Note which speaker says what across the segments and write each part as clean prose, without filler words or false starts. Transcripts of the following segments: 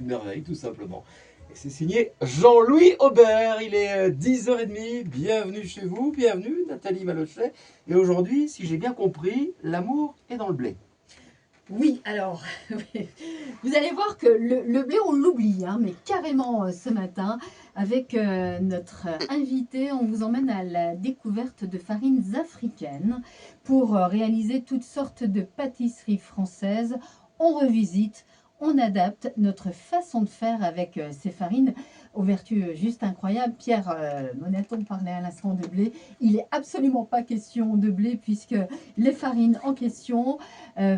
Speaker 1: merveille, tout simplement. Et c'est signé Jean-Louis Aubert. Il est 10h30. Bienvenue chez vous, bienvenue Nathalie Malochet. Et aujourd'hui, si j'ai bien compris, l'amour est dans le blé.
Speaker 2: Oui, alors, vous allez voir que le blé, on l'oublie, hein, mais carrément ce matin, avec notre invité, on vous emmène à la découverte de farines africaines pour réaliser toutes sortes de pâtisseries françaises. On revisite, on adapte notre façon de faire avec ces farines aux vertus juste incroyables. Pierre Monaton parlait à l'instant de blé. Il n'est absolument pas question de blé puisque les farines en question,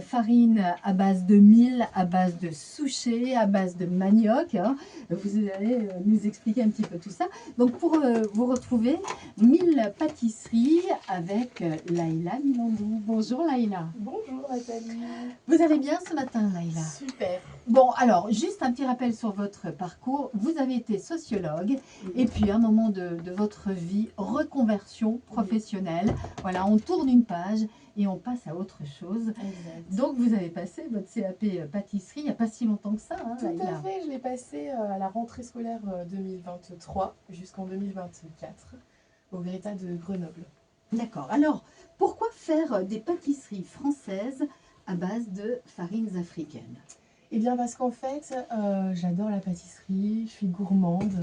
Speaker 2: farine à base de mil, à base de souchet, à base de manioc. Hein. Vous allez nous expliquer un petit peu tout ça. Donc pour vous retrouver, 1000 pâtisseries avec Laïla Milandou. Bonjour Laïla.
Speaker 3: Bonjour Nathalie.
Speaker 2: Vous allez bien ce matin Laïla?
Speaker 3: Super.
Speaker 2: Bon, alors, juste un petit rappel sur votre parcours. Vous avez été sociologue et puis à un moment de votre vie, reconversion professionnelle. Voilà, on tourne une page et on passe à autre chose.
Speaker 3: Exact.
Speaker 2: Donc, vous avez passé votre CAP pâtisserie il n'y a pas si longtemps que ça. Hein,
Speaker 3: Tout
Speaker 2: Laïla.
Speaker 3: à fait, je l'ai passé à la rentrée scolaire 2023 jusqu'en 2024 au Greta de Grenoble.
Speaker 2: D'accord. Alors, pourquoi faire des pâtisseries françaises à base de farines africaines?
Speaker 3: Eh bien parce qu'en fait, j'adore la pâtisserie, je suis gourmande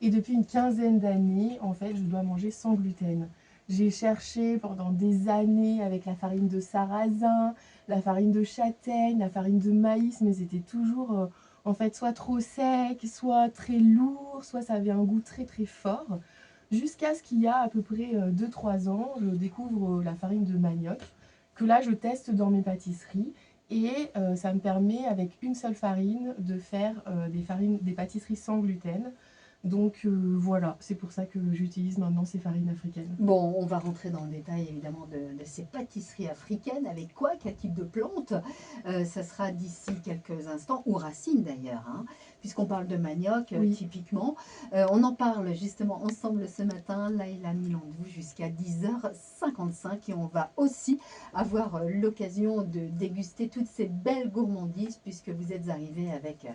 Speaker 3: et depuis une quinzaine d'années, en fait, je dois manger sans gluten. J'ai cherché pendant des années avec la farine de sarrasin, la farine de châtaigne, la farine de maïs, mais c'était toujours en fait soit trop sec, soit très lourd, soit ça avait un goût très très fort. Jusqu'à ce qu'il y a à peu près 2-3 ans, je découvre la farine de manioc, que là je teste dans mes pâtisseries. Et ça me permet, avec une seule farine, de faire des pâtisseries sans gluten. Donc voilà, c'est pour ça que j'utilise maintenant ces farines africaines.
Speaker 2: Bon, on va rentrer dans le détail évidemment de ces pâtisseries africaines. Avec quoi? Quel type de plante? Ça sera d'ici quelques instants, ou racines d'ailleurs, hein, puisqu'on parle de manioc
Speaker 3: Oui.
Speaker 2: typiquement. On en parle justement ensemble ce matin, Laïla Milandou, jusqu'à 10h55. Et on va aussi avoir l'occasion de déguster toutes ces belles gourmandises, puisque vous êtes arrivés avec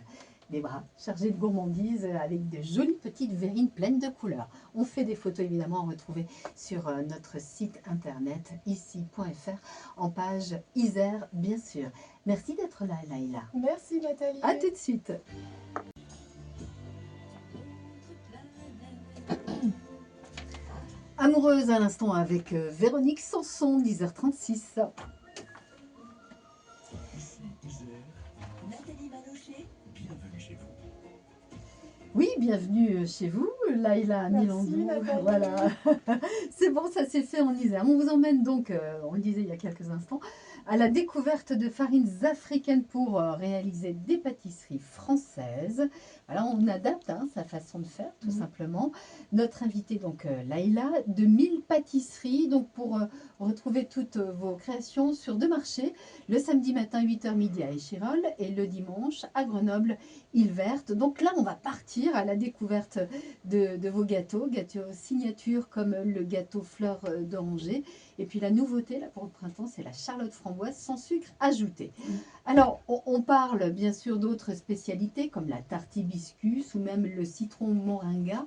Speaker 2: des bras chargés de gourmandises, avec de jolies petites verrines pleines de couleurs. On fait des photos évidemment à retrouver sur notre site internet ici.fr en page Isère bien sûr. Merci d'être là Laïla.
Speaker 3: Merci Nathalie.
Speaker 2: À tout de suite. Amoureuse à l'instant avec Véronique Sanson, 10h36.
Speaker 4: Nathalie Malochet, bienvenue chez vous.
Speaker 2: Oui, bienvenue chez vous, Laïla
Speaker 3: Merci,
Speaker 2: Milandou.
Speaker 3: Nathalie.
Speaker 2: Voilà, c'est bon, ça s'est fait en Isère. On vous emmène donc, on le disait il y a quelques instants, à la découverte de farines africaines pour réaliser des pâtisseries françaises. Voilà, on adapte sa façon de faire, tout simplement. Notre invitée, donc Laïla, de 1000 pâtisseries, donc pour retrouver toutes vos créations sur deux marchés, le samedi matin 8h midi à Échirolles et le dimanche à Grenoble, île Verte. Donc là, on va partir à la découverte de vos gâteaux signature comme le gâteau fleur d'oranger. Et puis la nouveauté là pour le printemps, c'est la charlotte framboise sans sucre ajouté. Alors, on parle bien sûr d'autres spécialités comme la tarte hibiscus ou même le citron moringa,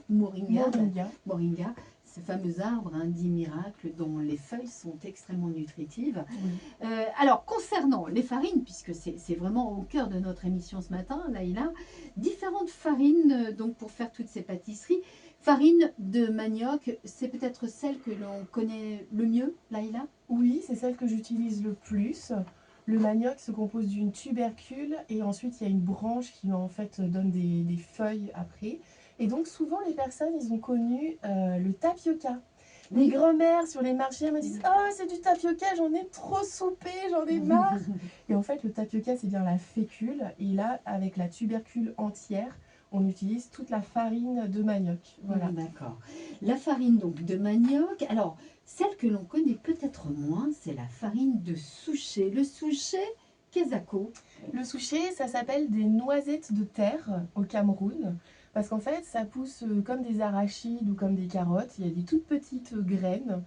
Speaker 2: ce fameux arbre dit miracle dont les feuilles sont extrêmement nutritives.
Speaker 3: Oui.
Speaker 2: Alors, concernant les farines, puisque c'est vraiment au cœur de notre émission ce matin, Laïla, différentes farines donc pour faire toutes ces pâtisseries. Farine de manioc, c'est peut-être celle que l'on connaît le mieux, Laïla?
Speaker 3: Oui, c'est celle que j'utilise le plus. Le manioc se compose d'une tubercule et ensuite il y a une branche qui en fait donne des feuilles après. Et donc souvent les personnes, ils ont connu le tapioca. Les grand-mères sur les marchés me disent « Oh, c'est du tapioca, j'en ai trop soupé, j'en ai marre !» Et en fait, le tapioca, c'est bien la fécule. Et là, avec la tubercule entière, on utilise toute la farine de manioc. Voilà.
Speaker 2: D'accord. La farine donc de manioc. Alors, celle que l'on connaît peut-être moins, c'est la farine de souchet. Le souchet, Kesako.
Speaker 3: Le souchet, ça s'appelle des noisettes de terre au Cameroun. Parce qu'en fait, ça pousse comme des arachides ou comme des carottes. Il y a des toutes petites graines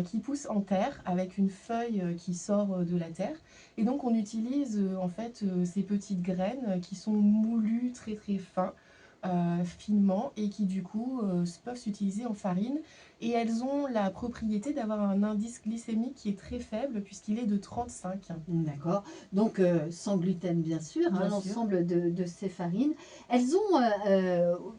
Speaker 3: qui pousse en terre avec une feuille qui sort de la terre. Et donc on utilise en fait ces petites graines qui sont moulues très très fins, finement, et qui du coup peuvent s'utiliser en farine. Et elles ont la propriété d'avoir un indice glycémique qui est très faible puisqu'il est de 35.
Speaker 2: D'accord. Donc, sans gluten, bien sûr,
Speaker 3: Bien sûr.
Speaker 2: l'ensemble de ces farines. Elles ont,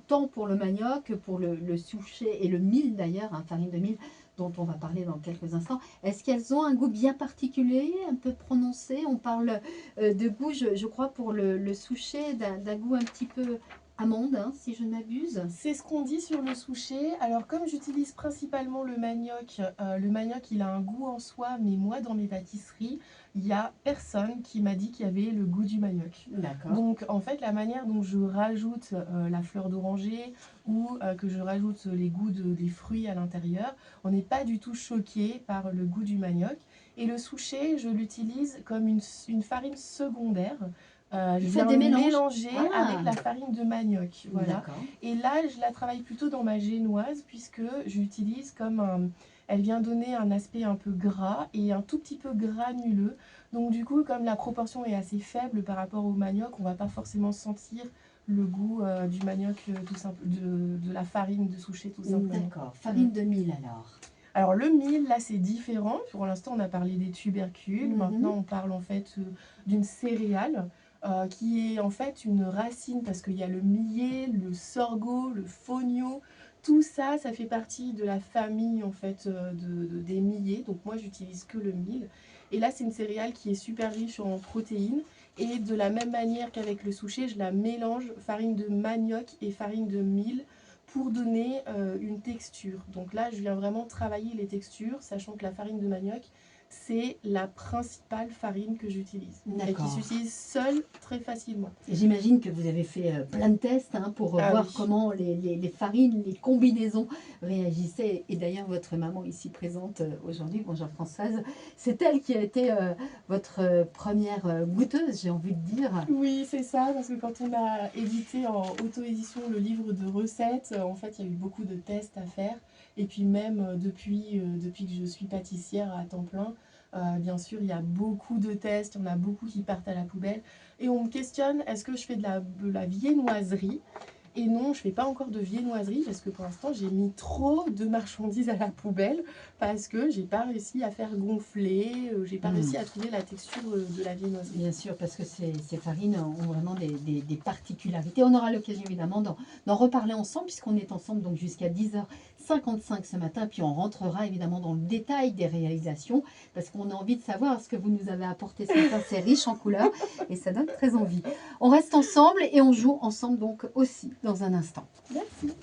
Speaker 2: tant pour le manioc que pour le souchet et le mil d'ailleurs, farine de mil, dont on va parler dans quelques instants. Est-ce qu'elles ont un goût bien particulier, un peu prononcé? On parle de goût, je crois, pour le souchet, d'un goût un petit peu amande, si je ne m'abuse.
Speaker 3: C'est ce qu'on dit sur le souchet. Alors comme j'utilise principalement le manioc il a un goût en soi, mais moi dans mes pâtisseries, il n'y a personne qui m'a dit qu'il y avait le goût du manioc.
Speaker 2: D'accord.
Speaker 3: Donc en fait la manière dont je rajoute la fleur d'oranger ou que je rajoute les goûts des fruits à l'intérieur, on n'est pas du tout choqué par le goût du manioc. Et le souchet, je l'utilise comme une farine secondaire. Je
Speaker 2: Vous
Speaker 3: viens
Speaker 2: faites des mélanges?
Speaker 3: mélanger
Speaker 2: Ah.
Speaker 3: avec la farine de manioc. Voilà.
Speaker 2: D'accord.
Speaker 3: Et là, je la travaille plutôt dans ma génoise puisque j'utilise elle vient donner un aspect un peu gras et un tout petit peu granuleux. Donc du coup, comme la proportion est assez faible par rapport au manioc, on va pas forcément sentir le goût du manioc, tout simple, de la farine de souchet tout simplement.
Speaker 2: D'accord. Farine de mil alors.
Speaker 3: Alors le mil, là c'est différent. Pour l'instant, on a parlé des tubercules. Maintenant, on parle en fait d'une céréale. Qui est en fait une racine parce qu'il y a le millet, le sorgho, le fonio, tout ça, ça fait partie de la famille en fait des millets. Donc moi j'utilise que le mil. Et là c'est une céréale qui est super riche en protéines. Et de la même manière qu'avec le souchet, je la mélange farine de manioc et farine de mil pour donner une texture. Donc là je viens vraiment travailler les textures, sachant que la farine de manioc, c'est la principale farine que j'utilise et qui s'utilise seule très facilement.
Speaker 2: J'imagine que vous avez fait plein de tests pour voir
Speaker 3: oui.
Speaker 2: comment les farines, les combinaisons réagissaient. Et d'ailleurs, votre maman ici présente aujourd'hui, bonjour Françoise, c'est elle qui a été votre première goûteuse, j'ai envie de dire.
Speaker 3: Oui, c'est ça, parce que quand on a édité en auto-édition le livre de recettes, en fait, il y a eu beaucoup de tests à faire. Et puis même depuis que je suis pâtissière à temps plein, bien sûr, il y a beaucoup de tests, il y en a beaucoup qui partent à la poubelle. Et on me questionne, est-ce que je fais de la viennoiserie? Et non, je ne fais pas encore de viennoiserie parce que pour l'instant, j'ai mis trop de marchandises à la poubelle parce que je n'ai pas réussi à faire gonfler, je n'ai pas réussi à trouver la texture de la viennoiserie.
Speaker 2: Bien sûr, parce que ces farines ont vraiment des particularités. On aura l'occasion évidemment d'en reparler ensemble puisqu'on est ensemble donc jusqu'à 10h55 ce matin. Puis on rentrera évidemment dans le détail des réalisations parce qu'on a envie de savoir ce que vous nous avez apporté ce matin. C'est riche en couleurs et ça donne très envie. On reste ensemble et on joue ensemble donc aussi dans un instant.
Speaker 3: Merci.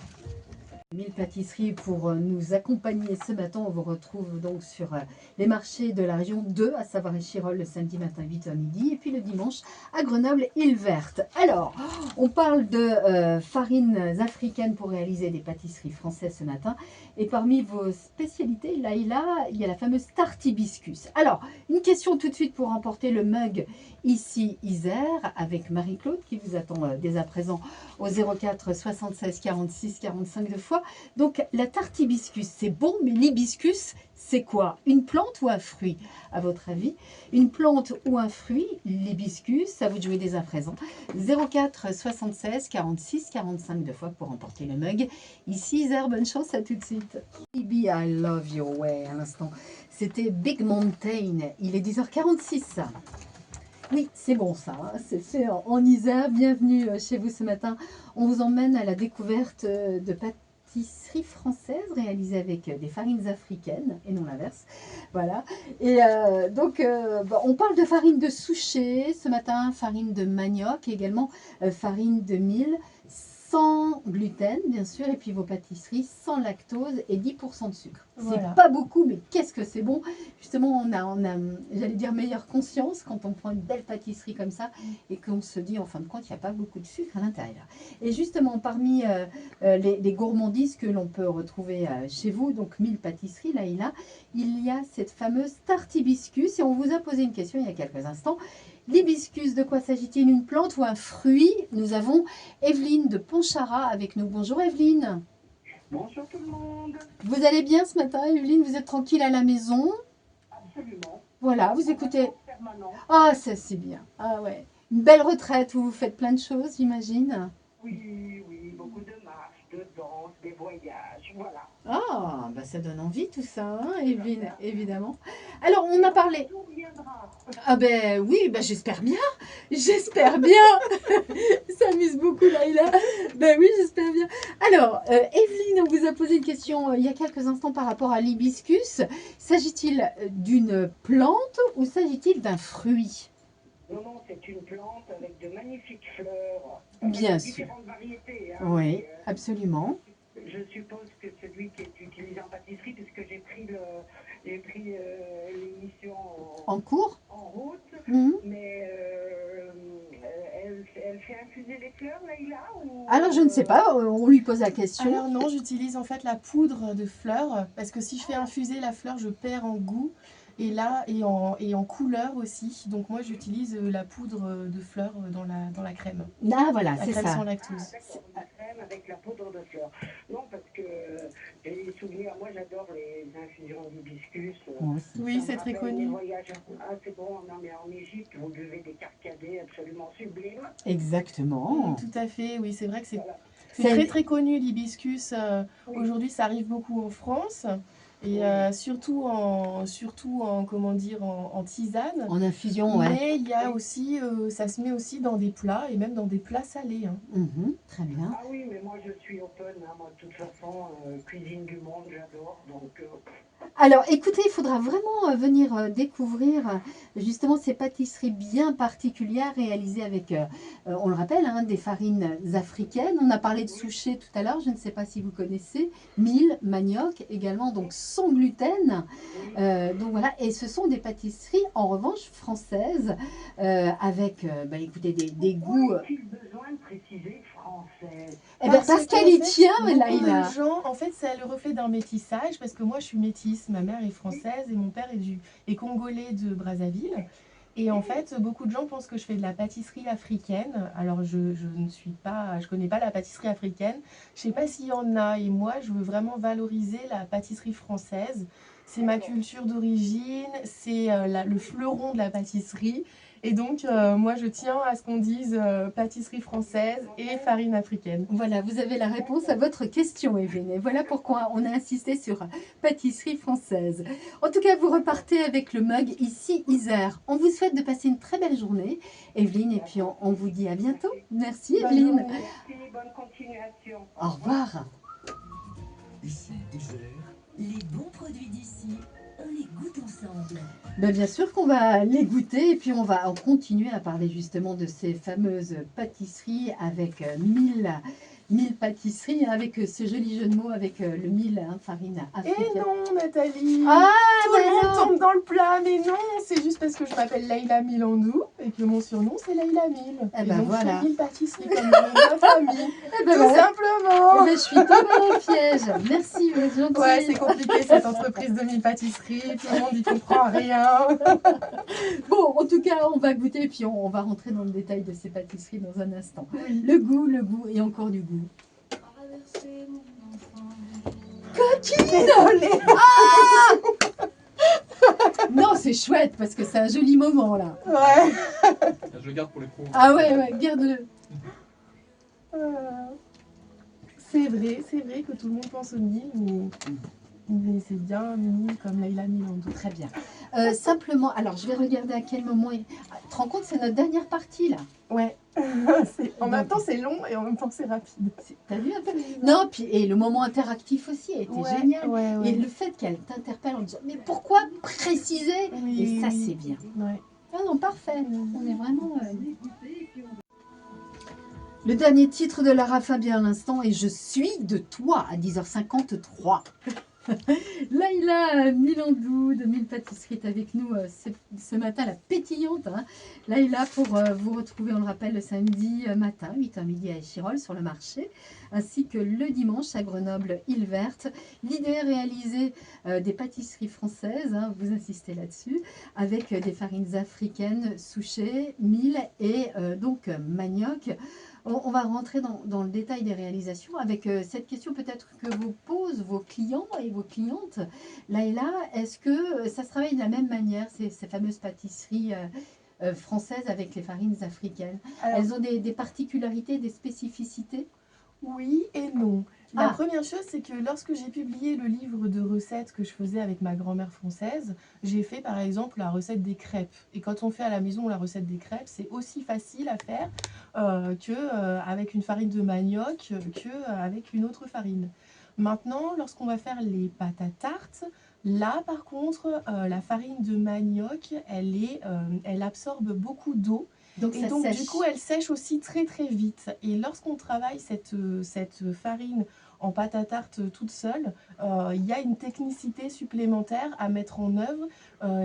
Speaker 2: Mille pâtisseries pour nous accompagner ce matin. On vous retrouve donc sur les marchés de la région 2, à savoir Échirolles le samedi matin 8h midi et puis le dimanche à Grenoble, Île Verte. Alors, on parle de farines africaines pour réaliser des pâtisseries françaises ce matin. Et parmi vos spécialités, là, il y a la fameuse tarte hibiscus. Alors, une question tout de suite pour remporter le mug ici Isère avec Marie-Claude qui vous attend dès à présent au 04 76 46 45 deux fois. Donc la tarte hibiscus, c'est bon, mais l'hibiscus, c'est quoi? Une plante ou un fruit, à votre avis? Une plante ou un fruit? L'hibiscus, ça vous de jouer dès à présent. 04 76 46 45 deux fois pour remporter le mug. Ici, Isère, bonne chance, à tout de suite. Baby, I love your way, à l'instant. C'était Big Mountain. Il est 10h46. Oui, c'est bon ça, c'est fait en Isère. Bienvenue chez vous ce matin. On vous emmène à la découverte de pâtisseries françaises réalisées avec des farines africaines et non l'inverse. Voilà. Et donc, on parle de farine de souchet ce matin, farine de manioc, également farine de mil, sans gluten bien sûr, et puis vos pâtisseries sans lactose et 10% de sucre.
Speaker 3: Voilà.
Speaker 2: C'est pas beaucoup, mais qu'est-ce que c'est bon! Justement, on a j'allais dire, meilleure conscience quand on prend une belle pâtisserie comme ça et qu'on se dit, en fin de compte, il n'y a pas beaucoup de sucre à l'intérieur. Et justement, parmi les gourmandises que l'on peut retrouver chez vous, donc 1000 pâtisseries, là, il y a cette fameuse tarte hibiscus. Et on vous a posé une question il y a quelques instants. L'hibiscus, de quoi s'agit-il? Une plante ou un fruit? Nous avons Evelyne de Pontcharrat avec nous. Bonjour Evelyne.
Speaker 4: Bonjour tout le monde.
Speaker 2: Vous allez bien ce matin, Evelyne? Vous êtes tranquille à la maison?
Speaker 4: Absolument.
Speaker 2: Voilà, vous écoutez.
Speaker 4: Permanent.
Speaker 2: Ah, ça c'est bien. Ah ouais. Une belle retraite où vous faites plein de choses, j'imagine.
Speaker 4: Oui, oui, beaucoup de marches, de danse, des voyages, voilà.
Speaker 2: Ah, bah ça donne envie tout ça, hein, Evelyne, évidemment. Alors, on a parlé.
Speaker 4: Tout viendra.
Speaker 2: Ah ben oui, ben j'espère bien. J'espère bien. Ça amuse beaucoup, Laïla. Ben oui, j'espère bien. Alors, Evelyne, on vous a posé une question il y a quelques instants par rapport à l'hibiscus. S'agit-il d'une plante ou s'agit-il d'un fruit?
Speaker 4: Non, non, c'est une plante avec de magnifiques fleurs.
Speaker 2: Bien
Speaker 4: Avec
Speaker 2: sûr.
Speaker 4: différentes variétés. Hein.
Speaker 2: Oui,
Speaker 4: Et,
Speaker 2: absolument.
Speaker 4: je suppose que celui qui est utilisé en pâtisserie, puisque j'ai pris l'émission
Speaker 2: En cours?
Speaker 4: en route,
Speaker 2: Mhm.
Speaker 4: mais elle fait infuser les fleurs, Laïla ou,
Speaker 2: Alors, je ne sais pas, on lui pose la question.
Speaker 3: Alors non, j'utilise en fait la poudre de fleurs parce que si je fais infuser la fleur, je perds en goût et là et en couleur aussi. Donc moi j'utilise la poudre de fleurs dans la crème.
Speaker 2: Ah, voilà,
Speaker 3: La
Speaker 2: c'est
Speaker 3: crème
Speaker 2: ça.
Speaker 3: sans
Speaker 4: Ah,
Speaker 3: lactose.
Speaker 4: d'accord, une crème avec la poudre de fleurs. Non, parce que j'ai des souvenirs. Moi, j'adore les infusions d'hibiscus.
Speaker 2: Moi aussi.
Speaker 3: Oui,
Speaker 4: Ça
Speaker 3: c'est
Speaker 4: me
Speaker 3: très
Speaker 4: rappelle mes
Speaker 3: connu.
Speaker 4: voyages. Ah, c'est bon. Non, mais en Égypte, vous buvez des carcadés absolument sublimes.
Speaker 2: Exactement.
Speaker 3: Tout à fait, oui, c'est vrai que c'est
Speaker 4: Voilà.
Speaker 3: c'est
Speaker 2: C'est-
Speaker 3: très très connu l'hibiscus.
Speaker 4: Oui.
Speaker 3: Aujourd'hui, ça arrive beaucoup en France et
Speaker 4: Oui.
Speaker 3: surtout en comment dire en tisane.
Speaker 2: En infusion, ouais.
Speaker 3: Mais il y a aussi, ça se met aussi dans des plats et même dans des plats salés, hein.
Speaker 2: Mhm, très bien.
Speaker 4: Ah oui, mais moi, je suis open. Hein. Moi, de toute façon, cuisine du monde, j'adore. Donc,
Speaker 2: Alors, écoutez, il faudra vraiment venir découvrir justement ces pâtisseries bien particulières réalisées avec, on le rappelle, hein, des farines africaines. On a parlé de souchet tout à l'heure, je ne sais pas si vous connaissez. Mil, manioc également, donc sans gluten.
Speaker 4: oui.
Speaker 2: Donc voilà, et ce sont des pâtisseries en revanche françaises avec, bah, écoutez, des goûts.
Speaker 4: Pourquoi est-il besoin de préciser française?
Speaker 2: Eh ben, parce qu'elle y
Speaker 3: qu'en fait,
Speaker 2: tient,
Speaker 3: beaucoup
Speaker 2: Laïla.
Speaker 3: de gens, en fait, c'est le reflet d'un métissage parce que moi, je suis métisse. Ma mère est française et mon père est congolais de Brazzaville. Et en fait, beaucoup de gens pensent que je fais de la pâtisserie africaine. Alors, je ne suis pas, je connais pas la pâtisserie africaine. Je sais pas s'il y en a. Et moi, je veux vraiment valoriser la pâtisserie française. C'est ma culture d'origine. C'est le fleuron de la pâtisserie. Et donc, moi, je tiens à ce qu'on dise pâtisserie française et farine africaine.
Speaker 2: Voilà, vous avez la réponse à votre question, Evelyne. Et voilà pourquoi on a insisté sur pâtisserie française. En tout cas, vous repartez avec le mug ici, Isère. On vous souhaite de passer une très belle journée, Evelyne, et puis on vous dit à bientôt. Merci,
Speaker 3: Bonne
Speaker 2: Evelyne.
Speaker 3: journée.
Speaker 4: Merci, bonne continuation.
Speaker 2: Au revoir.
Speaker 5: Ici, Isère, les bons produits d'ici, on les goûte ensemble.
Speaker 2: Ben, bien sûr qu'on va les goûter et puis on va en continuer à parler justement de ces fameuses pâtisseries avec 1000 pâtisseries, hein, avec ce joli jeu de mots avec le 1000 hein, farine
Speaker 3: Et
Speaker 2: africaine.
Speaker 3: non, Nathalie!
Speaker 2: Ah,
Speaker 3: Tout
Speaker 2: ben
Speaker 3: le monde
Speaker 2: non.
Speaker 3: tombe dans le plat, mais non, c'est juste parce que je m'appelle Leïla Milandou et que mon surnom c'est Leïla Mil.
Speaker 2: Eh
Speaker 3: et
Speaker 2: ben
Speaker 3: donc
Speaker 2: voilà.
Speaker 3: je fais 1000 pâtisseries comme ma famille.
Speaker 2: Eh ben
Speaker 3: Tout
Speaker 2: voilà.
Speaker 3: simplement!
Speaker 2: Eh ben, je suis tombée dans le piège. Merci, vous êtes gentille.
Speaker 3: Ouais, c'est compliqué cette entreprise de 1000 pâtisseries, tout le monde n'y comprend rien.
Speaker 2: Bon, en tout cas, on va goûter et puis on va rentrer dans le détail de ces pâtisseries dans un instant. Le goût et encore du goût.
Speaker 3: Désolée!
Speaker 2: Non, c'est chouette parce que c'est un joli moment là.
Speaker 3: Ouais.
Speaker 6: Je le garde pour les pros.
Speaker 2: Ah ouais, garde-le.
Speaker 3: C'est vrai que tout le monde pense au Nil, mais c'est bien Mil comme Leïla Milandou.
Speaker 2: Très bien. Simplement, alors je vais regarder à quel moment. Tu te rends compte, c'est notre dernière partie là.
Speaker 3: Ouais. En même temps c'est long et en même temps c'est rapide.
Speaker 2: T'as vu un peu? Non, puis et le moment interactif aussi a été
Speaker 3: Ouais,
Speaker 2: génial.
Speaker 3: ouais, ouais.
Speaker 2: Et le fait qu'elle t'interpelle en disant mais pourquoi préciser?
Speaker 3: Oui,
Speaker 2: Et ça
Speaker 3: oui.
Speaker 2: c'est bien.
Speaker 3: Ouais.
Speaker 2: Ah non, parfait. On est vraiment. Le dernier titre de Lara Fabian à l'instant est Je suis de toi à 10h53. Laïla Milandou de 1000 pâtisseries est avec nous ce matin, la pétillante. Hein. Laïla, pour vous retrouver, on le rappelle, le samedi matin, 8h midi à Échirolles sur le marché, ainsi que le dimanche à Grenoble, Île Verte. L'idée est réaliser des pâtisseries françaises, hein, vous insistez là-dessus, avec des farines africaines, souchet, mil et donc manioc. On va rentrer dans le détail des réalisations avec cette question peut-être que vous posent vos clients et vos clientes. Laïla, est-ce que ça se travaille de la même manière, ces fameuses pâtisseries françaises avec les farines africaines?
Speaker 3: Alors,
Speaker 2: Elles ont des particularités, des spécificités?
Speaker 3: oui et non. La
Speaker 2: Ah.
Speaker 3: première chose, c'est que lorsque j'ai publié le livre de recettes que je faisais avec ma grand-mère française, j'ai fait par exemple la recette des crêpes. Et quand on fait à la maison la recette des crêpes, c'est aussi facile à faire qu'avec une farine de manioc qu'avec une autre farine. Maintenant, lorsqu'on va faire les pâtes à tarte, là par contre, la farine de manioc, elle absorbe beaucoup d'eau.
Speaker 2: Donc
Speaker 3: Et
Speaker 2: ça
Speaker 3: donc,
Speaker 2: sèche.
Speaker 3: du coup, elle sèche aussi très très vite. Et lorsqu'on travaille cette farine en pâte à tarte toute seule, il y a une technicité supplémentaire à mettre en œuvre.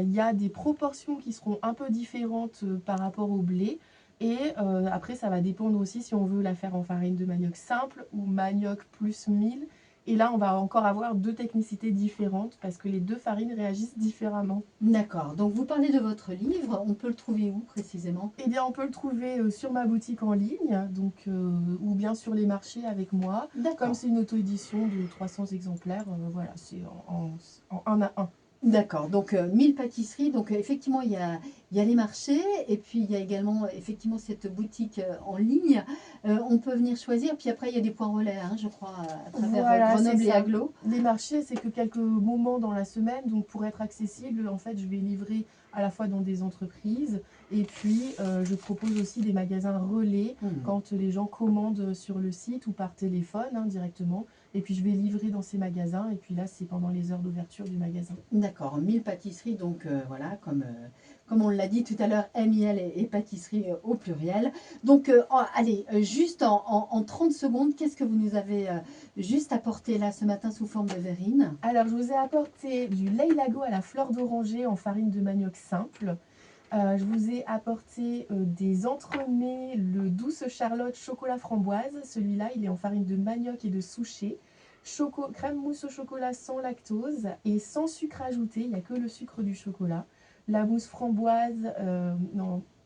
Speaker 3: Il y a des proportions qui seront un peu différentes par rapport au blé. Et après, ça va dépendre aussi si on veut la faire en farine de manioc simple ou manioc plus mil. Et là, on va encore avoir deux technicités différentes parce que les deux farines réagissent différemment.
Speaker 2: D'accord. Donc vous parlez de votre livre. On peut le trouver où précisément?
Speaker 3: Eh bien, on peut le trouver sur ma boutique en ligne, donc, ou bien sur les marchés avec moi.
Speaker 2: D'accord.
Speaker 3: Comme c'est une auto-édition de 300 exemplaires, voilà, c'est en un à un.
Speaker 2: D'accord, donc 1000 pâtisseries, donc effectivement il y a les marchés et puis il y a également effectivement cette boutique en ligne. On peut venir choisir, puis après il y a des points relais, hein, je crois, à travers
Speaker 3: Voilà,
Speaker 2: Grenoble
Speaker 3: c'est
Speaker 2: et
Speaker 3: ça.
Speaker 2: Aglo.
Speaker 3: Les marchés, c'est que quelques moments dans la semaine, donc pour être accessible, en fait, je vais livrer à la fois dans des entreprises et puis je propose aussi des magasins relais quand les gens commandent sur le site ou par téléphone directement. Et puis je vais livrer dans ces magasins et puis là, c'est pendant les heures d'ouverture du magasin.
Speaker 2: D'accord, 1000 pâtisseries, donc voilà, comme on l'a dit tout à l'heure, MIL et pâtisserie au pluriel. Donc allez, juste en 30 secondes, qu'est-ce que vous nous avez juste apporté là ce matin sous forme de verrine?
Speaker 3: Alors, je vous ai apporté du lait lago à la fleur d'oranger en farine de manioc simple. Je vous ai apporté des entremets, le douce Charlotte chocolat framboise. Celui-là, il est en farine de manioc et de souchet. Crème mousse au chocolat sans lactose et sans sucre ajouté. Il n'y a que le sucre du chocolat. La mousse framboise,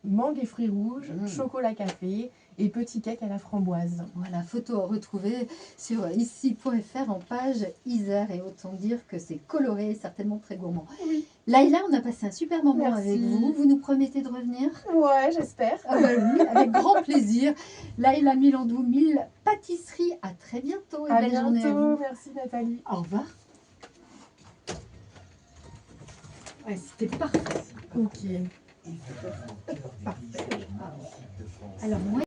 Speaker 3: mangue et fruits rouges, chocolat café et petit cake à la framboise.
Speaker 2: Voilà, photo à retrouver sur ici.fr en page Isère et autant dire que c'est coloré et certainement très gourmand.
Speaker 3: Oui.
Speaker 2: Laïla, on a passé un super moment
Speaker 3: Merci.
Speaker 2: avec vous. Vous nous promettez de revenir?
Speaker 3: Ouais, j'espère.
Speaker 2: Ah bah oui, avec grand plaisir. Laïla Milandou, 1000 pâtisseries. À très bientôt et
Speaker 3: À
Speaker 2: belle journée à
Speaker 3: bientôt.
Speaker 2: vous.
Speaker 3: Merci Nathalie.
Speaker 2: Au revoir. Ouais, c'était parfait.
Speaker 3: Ok.
Speaker 2: Alors moi